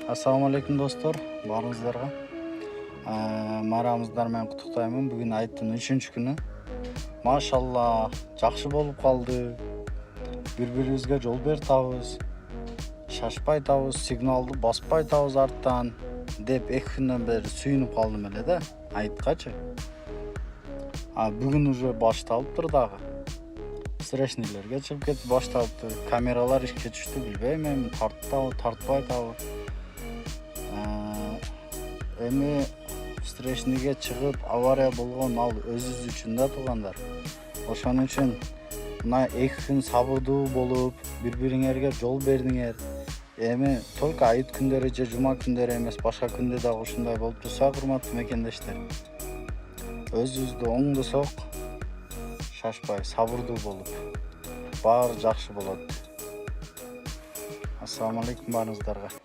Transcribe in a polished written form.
Assalamu alaikum dostlar, barыңыздарга. Марамыздар менен куттуктаймын. Бүгүн айттын 3-чү күнү. Машалла, жакшы болуп калды. Бири-бирибизге жол бертабыз. Шашпай табыз, сигналды баспай табыз арттан деп 2 күндөн бери сүйүнүп калдым эле да, айткачы. Бүгүн уже башталыптыр дагы. Встречныйлерге чыгып кетип башталыптыр. Камералар ишке түштү, билбейм эми тарттабы, тартпай табы. Эми встречныйге чыгып авария болгон ал өзүбүз үчүн да туугандар. Ошон үчүн мына 2 күн сабырдуу болуп, бири-бириңерге жол бердиңер. Эми только айт күндөрү же жума күндөрү эмес, башка күндө дагы ушундай болуп турса, урматтуу мекендештер. Өзүбүздү оңдосок, шашпай, сабырдуу болуп, баары жакшы болот. Ассаламу алейкум барыңыздарга.